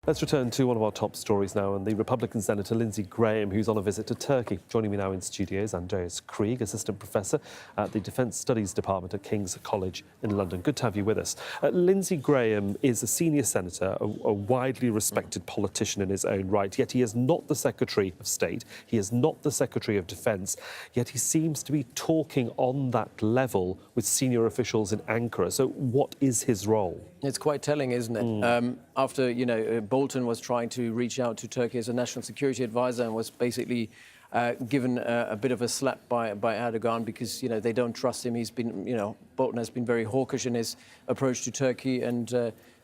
Let's return to one of our top stories now, and the Republican Senator Lindsay Graham, who's on a visit to Turkey. Joining me now in studio is Andreas Krieg, Assistant Professor at the Defence Studies Department at King's College in London. Good to have you with us. Lindsay Graham is a senior senator, a widely respected politician in his own right, yet he is not the Secretary of State, he is not the Secretary of Defence, yet he seems to be talking on that level with senior officials in Ankara. So what is his role? It's quite telling, isn't it? After, Bolton was trying to reach out to Turkey as a national security advisor and was basically given a bit of a slap by Erdogan because, they don't trust him. He's been, Bolton has been very hawkish in his approach to Turkey and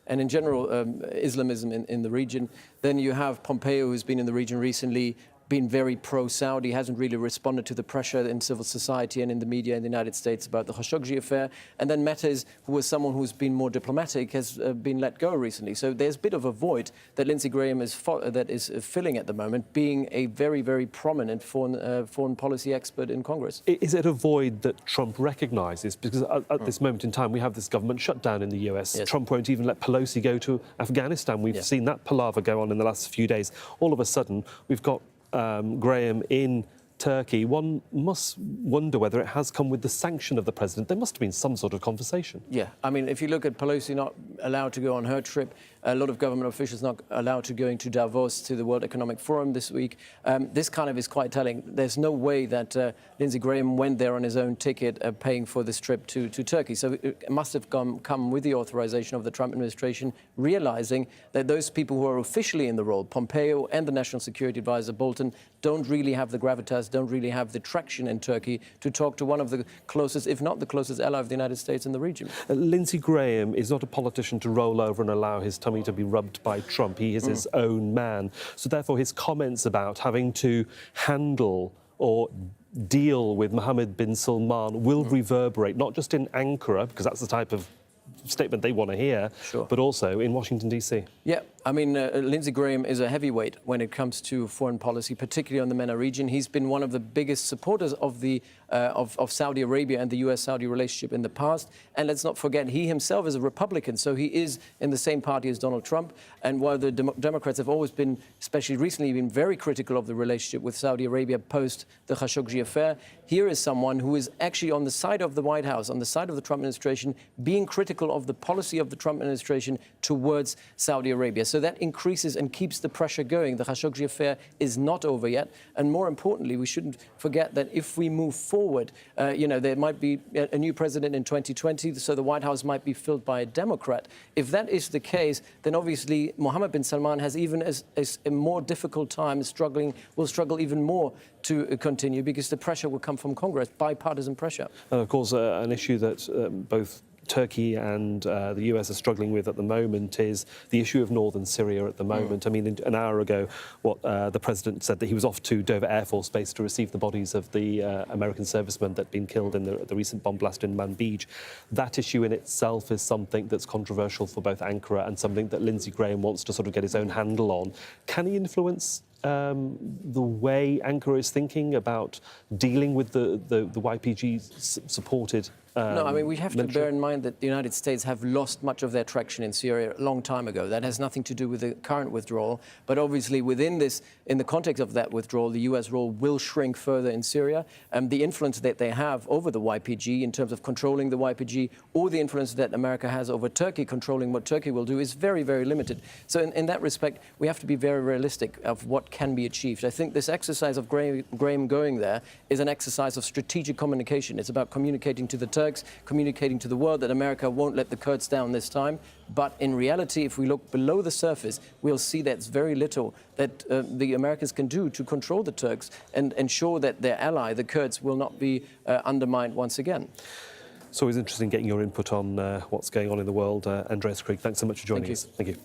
in general, Islamism in the region. Then you have Pompeo, who's been in the region recently, been very pro-Saudi, hasn't really responded to the pressure in civil society and in the media in the United States about the Khashoggi affair. And then Mattis, who was someone who's been more diplomatic, has been let go recently. So there's a bit of a void that Lindsey Graham is filling at the moment, being a very, very prominent foreign policy expert in Congress. Is it a void that Trump recognises? Because at this moment in time, we have this government shutdown in the US. Yes. Trump won't even let Pelosi go to Afghanistan. We've seen that palaver go on in the last few days. All of a sudden, we've got Graham in Turkey. One must wonder whether it has come with the sanction of the president. There must have been some sort of conversation. Yeah, I mean, if you look at Pelosi not allowed to go on her trip, a lot of government officials not allowed to go into Davos to the World Economic Forum this week. This kind of is quite telling. There's no way that Lindsey Graham went there on his own ticket paying for this trip to Turkey. So it must have come with the authorization of the Trump administration, realizing that those people who are officially in the role, Pompeo and the National Security Advisor Bolton, don't really have the gravitas, don't really have the traction in Turkey to talk to one of the closest, if not the closest ally of the United States in the region. Lindsey Graham is not a politician to roll over and allow his tummy to be rubbed by Trump. He is his own man. So therefore his comments about having to handle or deal with Mohammed bin Salman will reverberate, not just in Ankara, because that's the type of statement they want to hear, but also in Washington, D.C. Yeah, I mean, Lindsey Graham is a heavyweight when it comes to foreign policy, particularly on the MENA region. He's been one of the biggest supporters of the of Saudi Arabia and the US-Saudi relationship in the past. And let's not forget, he himself is a Republican, so he is in the same party as Donald Trump. And while the Democrats have always been, especially recently, been very critical of the relationship with Saudi Arabia post the Khashoggi affair, here is someone who is actually on the side of the White House, on the side of the Trump administration, being critical of the policy of the Trump administration towards Saudi Arabia. So that increases and keeps the pressure going. The Khashoggi affair is not over yet. And more importantly, we shouldn't forget that if we move forward, there might be a new president in 2020, so the White House might be filled by a Democrat. If that is the case, then obviously Mohammed bin Salman has even a more difficult time will struggle even more to continue because the pressure will come from Congress, bipartisan pressure. And of course, an issue that both Turkey and the US are struggling with at the moment is the issue of northern Syria at the moment. I mean, an hour ago, the president said that he was off to Dover Air Force Base to receive the bodies of the American servicemen that had been killed in the recent bomb blast in Manbij. That issue in itself is something that's controversial for both Ankara and something that Lindsey Graham wants to sort of get his own handle on. Can he influence the way Ankara is thinking about dealing with the YPG-supported No, I mean, we have military? to bear in mind that the United States have lost much of their traction in Syria a long time ago. That has nothing to do with the current withdrawal. But obviously, within this, in the context of that withdrawal, the US role will shrink further in Syria. The influence that they have over the YPG in terms of controlling the YPG, or the influence that America has over Turkey, controlling what Turkey will do, is very, very limited. So in that respect, we have to be very realistic of what can be achieved. I think this exercise of Graham going there is an exercise of strategic communication. It's about communicating to the Turks, communicating to the world that America won't let the Kurds down this time. But in reality, if we look below the surface, we'll see that's very little that the Americans can do to control the Turks and ensure that their ally, the Kurds, will not be undermined once again. It's always interesting getting your input on what's going on in the world. Andreas Krieg, thanks so much for joining us. Thank you.